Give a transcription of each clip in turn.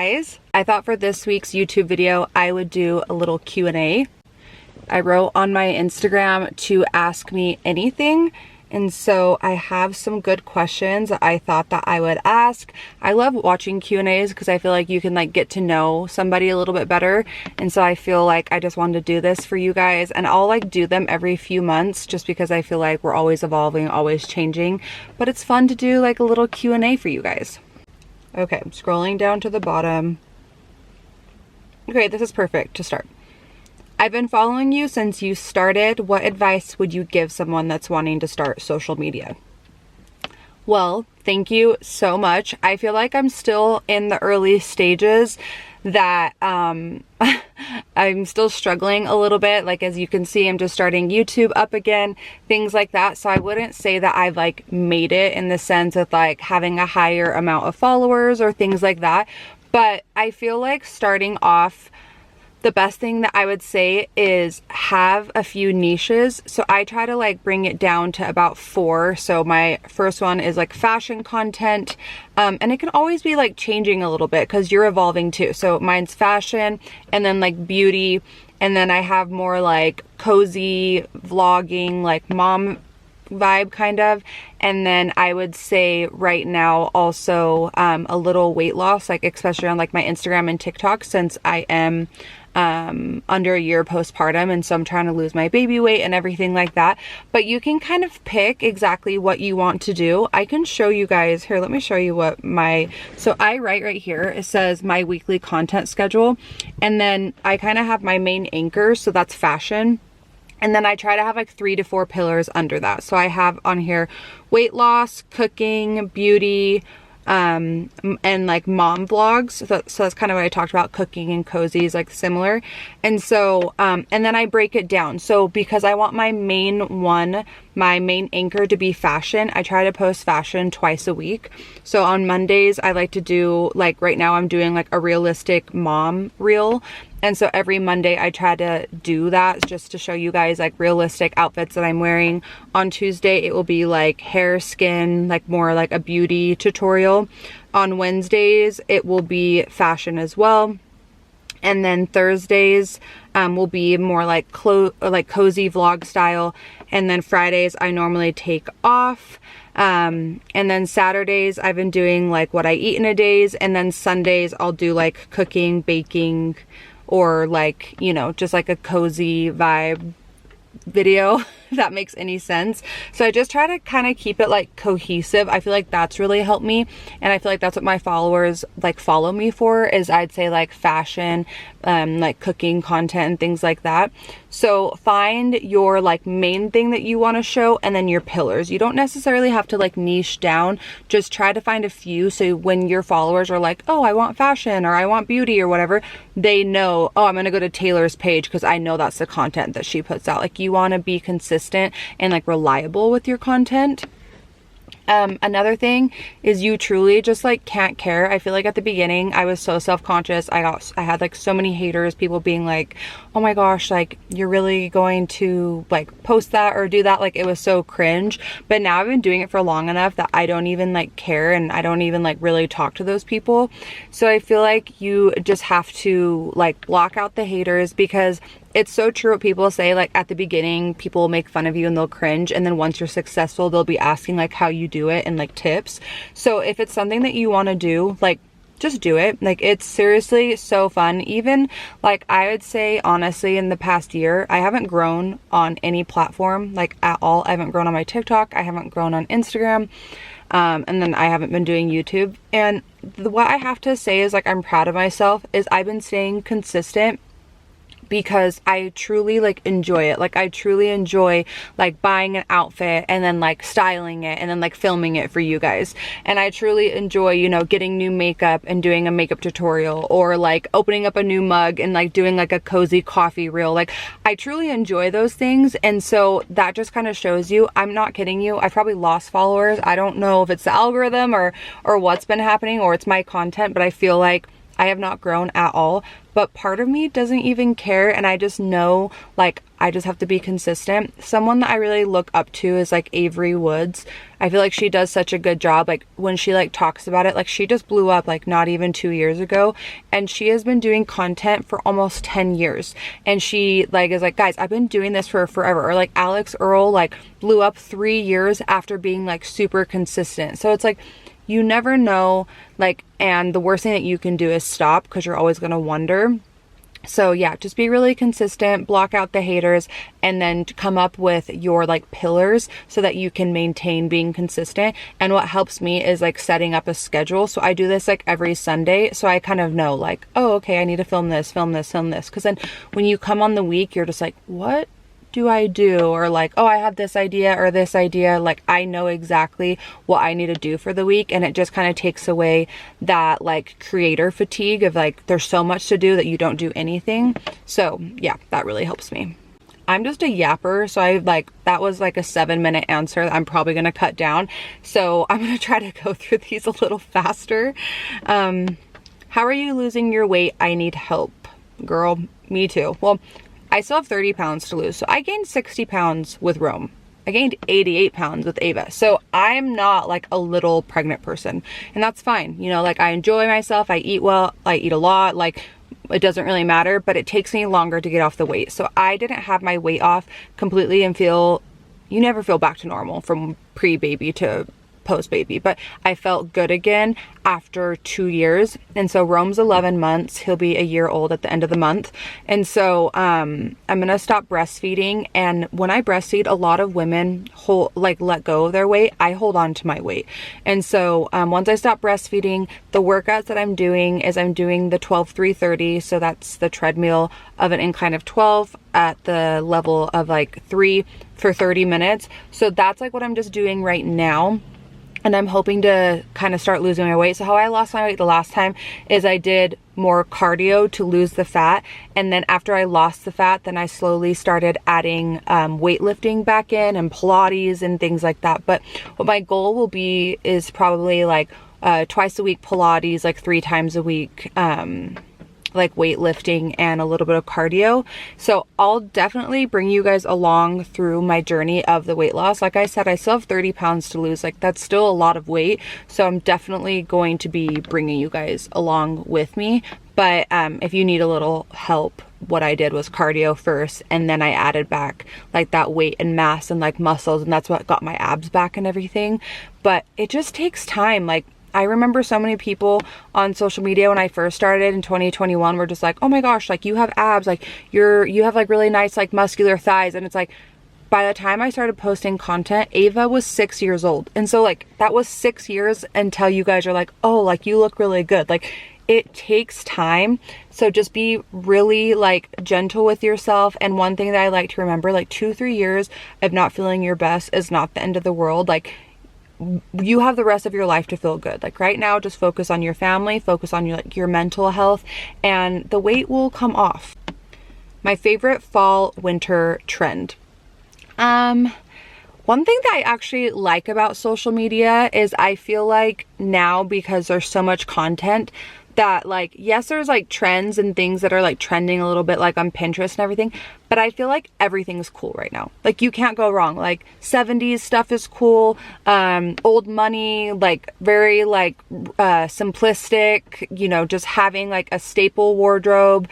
guys, I thought for this week's YouTube video I would do a little Q&A. I wrote on my Instagram to ask me anything, and so I have some good questions that I thought that I would ask. I love watching Q&As because I feel like you can like get to know somebody a little bit better, and so I feel like I just wanted to do this for you guys, and I'll like do them every few months just because I feel like we're always evolving, always changing, but it's fun to do like a little Q&A for you guys. Okay, I'm scrolling down to the bottom. Okay, this is perfect to start. I've been following you since you started. What advice would you give someone that's wanting to start social media? Well, thank you so much. I feel like I'm still in the early stages that I'm still struggling a little bit. Like, as you can see, I'm just starting YouTube up again, things like that. So I wouldn't say that I've like made it in the sense of like having a higher amount of followers or things like that. But I feel like starting off, the best thing that I would say is have a few niches. So I try to like bring it down to about 4. So my first one is like fashion content. And it can always be like changing a little bit because you're evolving too. So mine's fashion, and then like beauty. And then I have more like cozy vlogging, like mom vibe kind of. And then I would say right now also a little weight loss, like especially on like my Instagram and TikTok, since I am under a year postpartum, and so I'm trying to lose my baby weight and everything like that. But you can kind of pick exactly what you want to do. I can show you guys here. Let me show you what so I write right here. It says my weekly content schedule, and then I kind of have my main anchor, so that's fashion. And then I try to have like 3 to 4 pillars under that. So I have on here weight loss, cooking, beauty, and like mom vlogs. So that's kind of what I talked about. Cooking and cozy is like similar. And so and then I break it down. So because I want my main anchor to be fashion, I try to post fashion twice a week. So on Mondays I like to do, like right now I'm doing like a realistic mom reel. And so every Monday I try to do that just to show you guys like realistic outfits that I'm wearing. On Tuesday it will be like hair, skin, like more like a beauty tutorial. On Wednesdays it will be fashion as well. And then Thursdays will be more like cozy vlog style. And then Fridays I normally take off. And then Saturdays I've been doing like what I eat in a days. And then Sundays I'll do like cooking, baking, or like, you know, just like a cozy vibe video, if that makes any sense. So I just try to kind of keep it like cohesive. I feel like that's really helped me, and I feel like that's what my followers like follow me for, is I'd say like fashion, like cooking content and things like that. So find your like main thing that you want to show, and then your pillars. You don't necessarily have to like niche down, just try to find a few, so when your followers are like, oh, I want fashion or I want beauty or whatever, they know, oh, I'm gonna go to Taylor's page because I know that's the content that she puts out. Like, you want to be consistent and like reliable with your content. Another thing is you truly just like can't care. I feel like at the beginning I was so self-conscious. I had like so many haters, people being like, oh my gosh, like you're really going to like post that or do that. Like, it was so cringe. But now I've been doing it for long enough that I don't even like care, and I don't even like really talk to those people. So I feel like you just have to like block out the haters, because it's so true what people say. Like, at the beginning people will make fun of you and they'll cringe, and then once you're successful they'll be asking like how you do it and like tips. So if it's something that you want to do, like, just do it. Like, it's seriously so fun. Even like, I would say honestly, in the past year I haven't grown on any platform like at all. I haven't grown on my TikTok, I haven't grown on Instagram, and then I haven't been doing YouTube. And what I have to say is like, I'm proud of myself, is I've been staying consistent, because I truly like enjoy it. Like, I truly enjoy like buying an outfit and then like styling it and then like filming it for you guys. And I truly enjoy, you know, getting new makeup and doing a makeup tutorial, or like opening up a new mug and like doing like a cozy coffee reel. Like, I truly enjoy those things. And so that just kind of shows you, I'm not kidding you, I've probably lost followers. I don't know if it's the algorithm or what's been happening, or it's my content, but I feel like I have not grown at all, but part of me doesn't even care, and I just know like I just have to be consistent. Someone that I really look up to is like Avery Woods. I feel like she does such a good job. Like when she like talks about it, like she just blew up like not even 2 years ago, and she has been doing content for almost 10 years, and she like is like, guys, I've been doing this for forever. Or like Alex Earl like blew up 3 years after being like super consistent. So it's like you never know, like, and the worst thing that you can do is stop, because you're always going to wonder. So yeah, just be really consistent, block out the haters, and then come up with your like pillars so that you can maintain being consistent. And what helps me is like setting up a schedule. So I do this like every Sunday, so I kind of know like, oh, okay, I need to film this, film this, film this. Because then when you come on the week, you're just like, what do I do? Or like, oh, I have this idea or this idea. Like I know exactly what I need to do for the week, and it just kind of takes away that like creator fatigue of like there's so much to do that you don't do anything. So yeah, that really helps me. I'm just a yapper, so I like, that was like a 7-minute answer that I'm probably gonna cut down, so I'm gonna try to go through these a little faster. How are you losing your weight? I need help. Girl, me too. Well, I still have 30 pounds to lose. So I gained 60 pounds with Rome. I gained 88 pounds with Ava. So I'm not like a little pregnant person, and that's fine. You know, like I enjoy myself. I eat well, I eat a lot. Like it doesn't really matter, but it takes me longer to get off the weight. So I didn't have my weight off completely and you never feel back to normal from pre-baby to post-baby, but I felt good again after 2 years. And so Rome's 11 months. He'll be a year old at the end of the month. And so I'm gonna stop breastfeeding. And when I breastfeed, a lot of women let go of their weight. I hold on to my weight. And so once I stop breastfeeding, the workouts that I'm doing is I'm doing the 12-3-30. So that's the treadmill of an incline of 12 at the level of like 3 for 30 minutes. So that's like what I'm just doing right now. And I'm hoping to kind of start losing my weight. So how I lost my weight the last time is I did more cardio to lose the fat. And then after I lost the fat, then I slowly started adding weightlifting back in and Pilates and things like that. But what my goal will be is probably like twice a week Pilates, like 3 times a week, like weightlifting and a little bit of cardio. So I'll definitely bring you guys along through my journey of the weight loss. Like I said, I still have 30 pounds to lose. Like that's still a lot of weight. So I'm definitely going to be bringing you guys along with me. But if you need a little help, what I did was cardio first, and then I added back like that weight and mass and like muscles, and that's what got my abs back and everything. But it just takes time. Like I remember so many people on social media when I first started in 2021 were just like, oh my gosh, like you have abs, like you have like really nice like muscular thighs. And it's like, by the time I started posting content, Ava was 6 years old. And so like that was 6 years until you guys are like, oh, like you look really good. Like it takes time. So just be really like gentle with yourself. And one thing that I like to remember, like 2-3 years of not feeling your best is not the end of the world. Like you have the rest of your life to feel good. Like right now, just focus on your family, focus on your mental health, and the weight will come off. My favorite fall winter trend. One thing that I actually like about social media is I feel like now, because there's so much content, that like, yes, there's like trends and things that are like trending a little bit like on Pinterest and everything, but I feel like everything's cool right now. Like you can't go wrong. Like 70s stuff is cool. Old money, like very like simplistic, you know, just having like a staple wardrobe.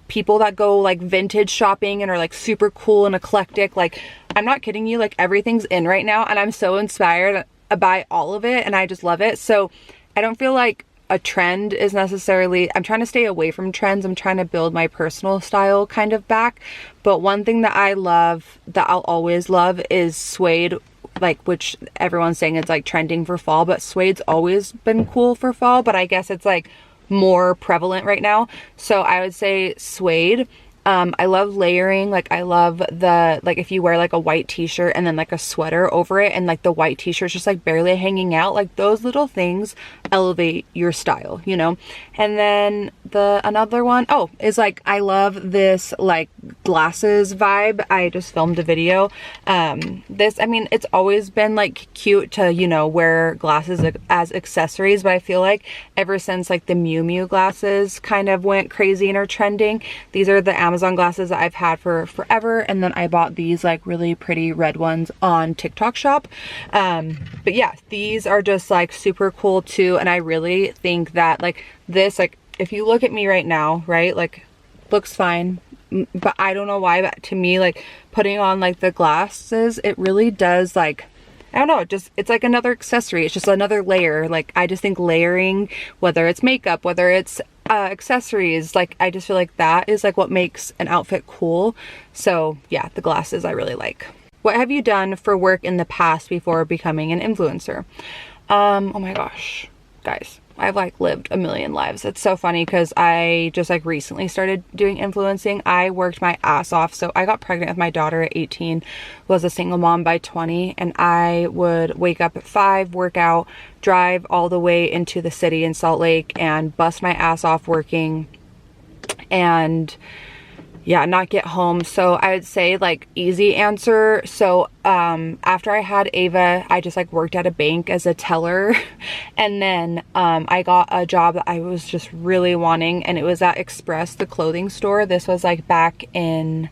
People that go like vintage shopping and are like super cool and eclectic. Like I'm not kidding you, like everything's in right now, and I'm so inspired by all of it, and I just love it. So I don't feel like a trend is necessarily, I'm trying to stay away from trends. I'm trying to build my personal style kind of back. But one thing that I love, that I'll always love, is suede, like, which everyone's saying it's like trending for fall, but suede's always been cool for fall, but I guess it's like more prevalent right now. So I would say suede. I love layering. Like I love the, like if you wear like a white t-shirt and then like a sweater over it and like the white t-shirt's just like barely hanging out, like those little things elevate your style, you know? And then another one, oh, is like I love this like glasses vibe. I just filmed a video. This, I mean, it's always been like cute to, you know, wear glasses as accessories, but I feel like ever since like the Miu Miu glasses kind of went crazy and are trending, these are the Amazon glasses that I've had for forever. And then I bought these like really pretty red ones on TikTok shop. But yeah, these are just like super cool too. And I really think that like this, like if you look at me right now, right, like looks fine, but I don't know why, but to me, like putting on like the glasses, it really does, like, I don't know, it's like another accessory. It's just another layer. Like I just think layering, whether it's makeup, whether it's accessories, like I just feel like that is like what makes an outfit cool. So yeah, the glasses I really like. What have you done for work in the past before becoming an influencer? Oh my gosh, guys, I've like lived a million lives. It's so funny because I just like recently started doing influencing. I worked my ass off. So I got pregnant with my daughter at 18, was a single mom by 20, and I would wake up at 5, work out, drive all the way into the city in Salt Lake and bust my ass off working and yeah, not get home. So I would say like easy answer. So after I had Ava, I just like worked at a bank as a teller. And then I got a job that I was just really wanting, and it was at Express, the clothing store. This was like back in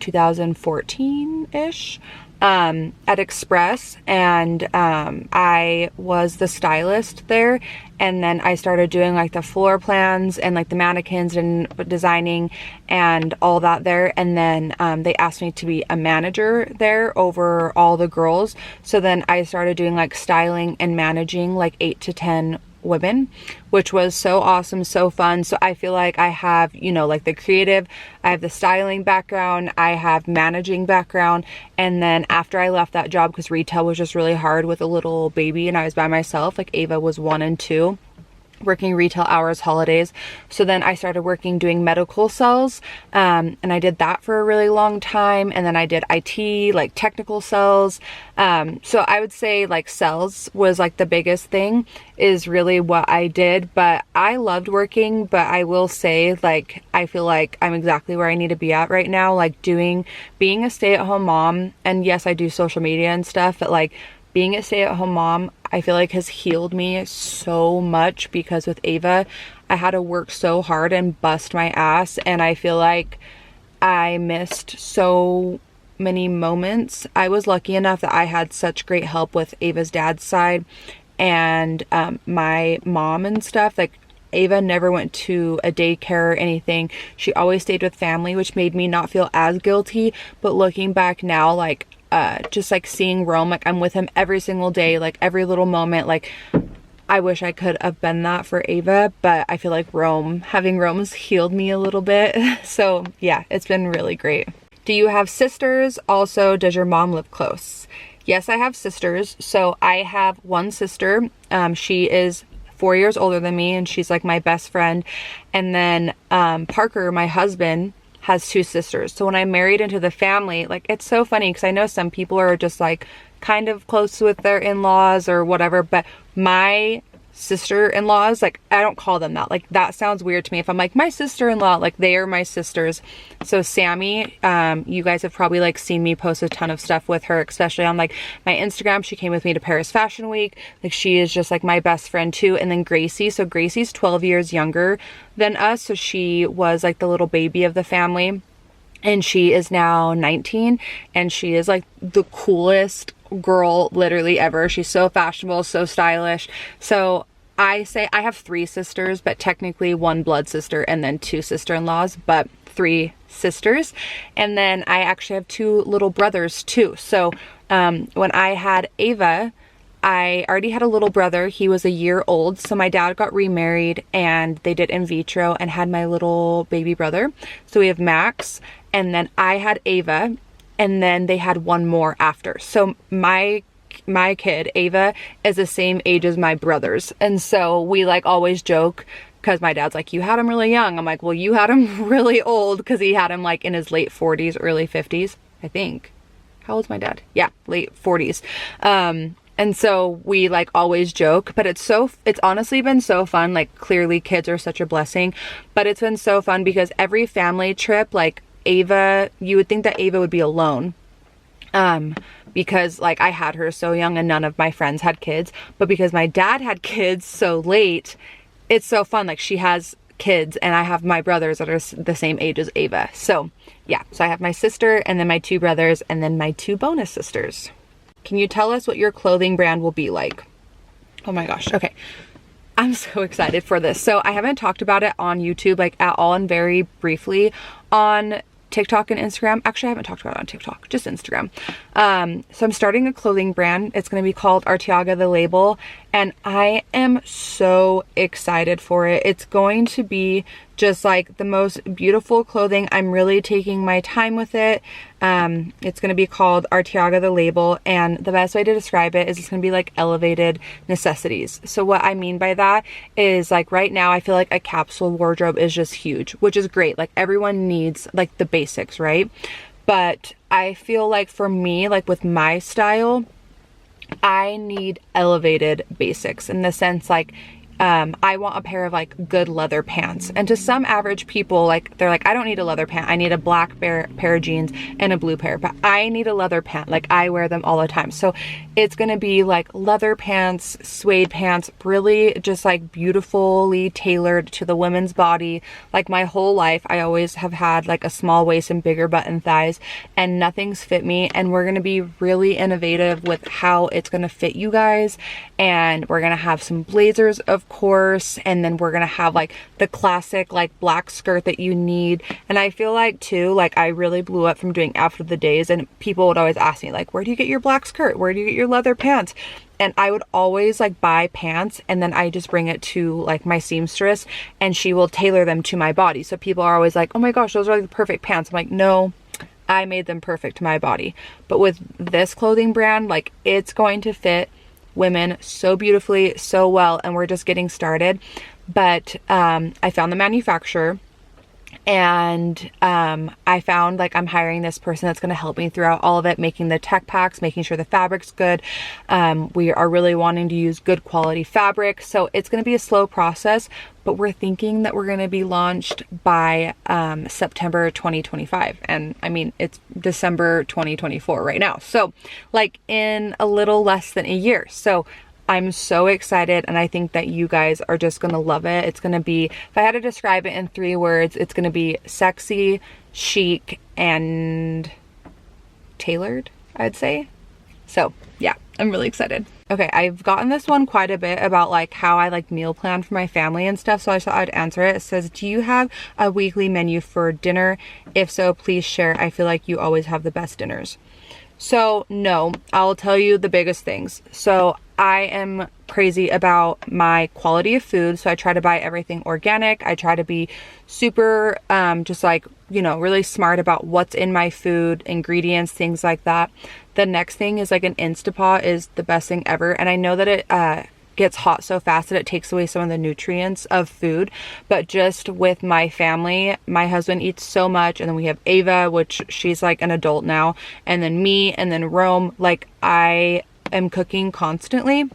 2014-ish. At Express, and I was the stylist there, and then I started doing like the floor plans and like the mannequins and designing and all that there. And then they asked me to be a manager there over all the girls. So then I started doing like styling and managing like 8 to 10 women, which was so awesome, so fun. So I feel like I have, you know, like the creative, I have the styling background, I have managing background. And then after I left that job, because retail was just really hard with a little baby and I was by myself, like Ava was 1 and 2, working retail hours, holidays. So then I started working doing medical sales, and I did that for a really long time. And then I did IT, like technical sales. So I would say like sales was like the biggest thing, is really what I did. But I loved working, but I will say like I feel like I'm exactly where I need to be at right now, like being a stay-at-home mom. And yes, I do social media and stuff, but like being a stay-at-home mom, I feel like has healed me so much, because with Ava, I had to work so hard and bust my ass, and I feel like I missed so many moments. I was lucky enough that I had such great help with Ava's dad's side and my mom and stuff. Like Ava never went to a daycare or anything. She always stayed with family, which made me not feel as guilty. But looking back now, like just like seeing Rome, like I'm with him every single day, like every little moment. Like I wish I could have been that for Ava, but I feel like having Rome's healed me a little bit. So yeah, it's been really great. Do you have sisters? Also, does your mom live close? Yes, I have sisters. So I have one sister. She is 4 years older than me, and she's like my best friend. And then Parker, my husband, has 2 sisters. So when I married into the family, like it's so funny because I know some people are just like kind of close with their in-laws or whatever, but my sister-in-laws, like I don't call them that. Like that sounds weird to me. If I'm like my sister-in-law, like they are my sisters. So Sammy, you guys have probably like seen me post a ton of stuff with her, especially on like my Instagram. She came with me to Paris Fashion Week. Like she is just like my best friend too. And then Gracie, so Gracie's 12 years younger than us. So she was like the little baby of the family, and she is now 19, and she is like the coolest girl literally ever. She's so fashionable, so stylish. So I say I have 3 sisters, but technically 1 blood sister and then 2 sister-in-laws, but 3 sisters. And then I actually have 2 little brothers too. So when I had Ava, I already had a little brother. He was a year old. So my dad got remarried and they did in vitro and had my little baby brother. So we have Max, and then I had Ava, and then they had 1 more after. So my kid, Ava, is the same age as my brothers. And so we like always joke, because my dad's like, you had him really young. I'm like, well, you had him really old, because he had him like in his late 40s, early 50s, I think. How old's my dad? Yeah, late 40s. And so we like always joke, but it's honestly been so fun. Like, clearly kids are such a blessing, but it's been so fun because every family trip, like Ava, you would think that Ava would be alone. Because like I had her so young and none of my friends had kids, but because my dad had kids so late, it's so fun. Like, she has kids and I have my brothers that are the same age as Ava. So yeah, so I have my sister and then my 2 brothers and then my 2 bonus sisters. Can you tell us what your clothing brand will be like? Oh my gosh. Okay. I'm so excited for this. So I haven't talked about it on YouTube like at all, and very briefly on TikTok and Instagram. Actually, I haven't talked about it on TikTok, just Instagram. So I'm starting a clothing brand. It's going to be called Arteaga the Label, and I am so excited for it. It's going to be just like the most beautiful clothing. I'm really taking my time with it. It's going to be called Arteaga the Label, and the best way to describe it is it's going to be like elevated necessities. So what I mean by that is, like, right now I feel like a capsule wardrobe is just huge, which is great. Like, everyone needs like the basics, right? But I feel like for me, like with my style, I need elevated basics in the sense like, I want a pair of like good leather pants. And to some average people, like, they're like, I don't need a leather pant. I need a black pair of jeans and a blue pair, but I need a leather pant. Like, I wear them all the time. So it's going to be like leather pants, suede pants, really just like beautifully tailored to the women's body. Like, my whole life, I always have had like a small waist and bigger butt and thighs, and nothing's fit me. And we're going to be really innovative with how it's going to fit you guys. And we're going to have some blazers, of course, and then we're gonna have like the classic like black skirt that you need. And I feel like too, like, I really blew up from doing outfit of the days, and people would always ask me like, where do you get your black skirt, where do you get your leather pants? And I would always like buy pants, and then I just bring it to like my seamstress, and she will tailor them to my body. So people are always like, oh my gosh, those are like the perfect pants. I'm like, no, I made them perfect to my body. But with this clothing brand, like, it's going to fit women so beautifully, so well, and we're just getting started. But I found the manufacturer, and I found like I'm hiring this person that's going to help me throughout all of it, making the tech packs, making sure the fabric's good. We are really wanting to use good quality fabric, so it's going to be a slow process, but we're thinking that we're going to be launched by September 2025. And I mean, it's December 2024 right now, so like in a little less than a year. So I'm so excited, and I think that you guys are just gonna love it. It's gonna be, if I had to describe it in 3 words, it's gonna be sexy, chic, and tailored, I'd say. So yeah, I'm really excited. Okay, I've gotten this one quite a bit about like how I like meal plan for my family and stuff, so I thought I'd answer it. It says, do you have a weekly menu for dinner? If so, please share. I feel like you always have the best dinners. So no, I'll tell you the biggest things. So I am crazy about my quality of food, so I try to buy everything organic. I try to be super just like, you know, really smart about what's in my food, ingredients, things like that. The next thing is like an Instapot is the best thing ever, and I know that it gets hot so fast that it takes away some of the nutrients of food, but just with my family, my husband eats so much, and then we have Ava, which she's like an adult now, and then me, and then Rome. Like, I am cooking constantly,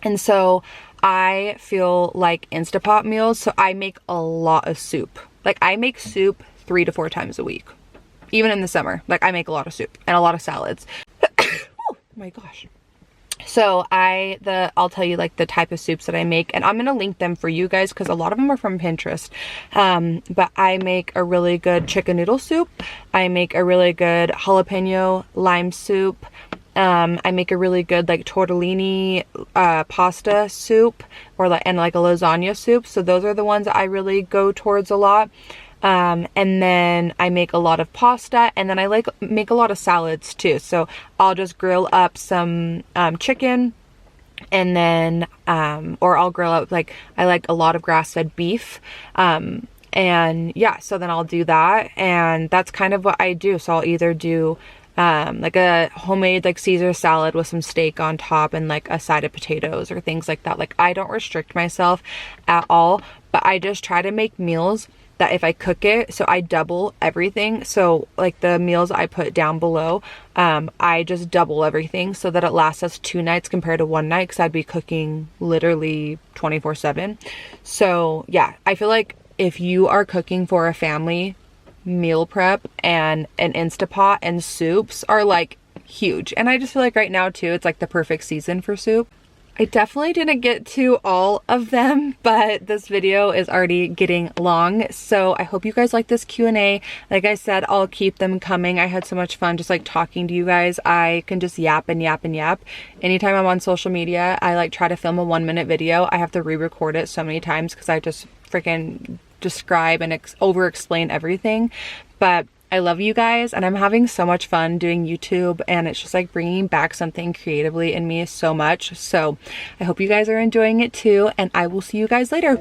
and so I feel like Instapot meals, so I make a lot of soup. Like, I make soup 3 to 4 times a week, even in the summer. Like, I make a lot of soup and a lot of salads. Oh my gosh. So I'll tell you like the type of soups that I make, and I'm gonna link them for you guys because a lot of them are from Pinterest. But I make a really good chicken noodle soup. I make a really good jalapeno lime soup. I make a really good like tortellini pasta soup, or like a lasagna soup. So those are the ones that I really go towards a lot. And then I make a lot of pasta, and then I make a lot of salads too. So I'll just grill up some chicken, and then or I'll grill up, like, I like a lot of grass-fed beef, and yeah, so then I'll do that, and that's kind of what I do. So I'll either do like a homemade like Caesar salad with some steak on top and like a side of potatoes or things like that. Like, I don't restrict myself at all, but I just try to make meals that if I cook it, so I double everything. So like the meals I put down below, I just double everything so that it lasts us 2 nights compared to 1 night, because I'd be cooking literally 24/7. So yeah, I feel like if you are cooking for a family, meal prep and an Instapot and soups are like huge. And I just feel like right now too, it's like the perfect season for soup. I definitely didn't get to all of them, but this video is already getting long. So I hope you guys like this Q&A. Like I said, I'll keep them coming. I had so much fun just like talking to you guys. I can just yap and yap and yap. Anytime I'm on social media, I like try to film a 1-minute video. I have to re-record it so many times because I just freaking describe and over explain everything. But I love you guys, and I'm having so much fun doing YouTube, and it's just like bringing back something creatively in me so much. So I hope you guys are enjoying it too, and I will see you guys later.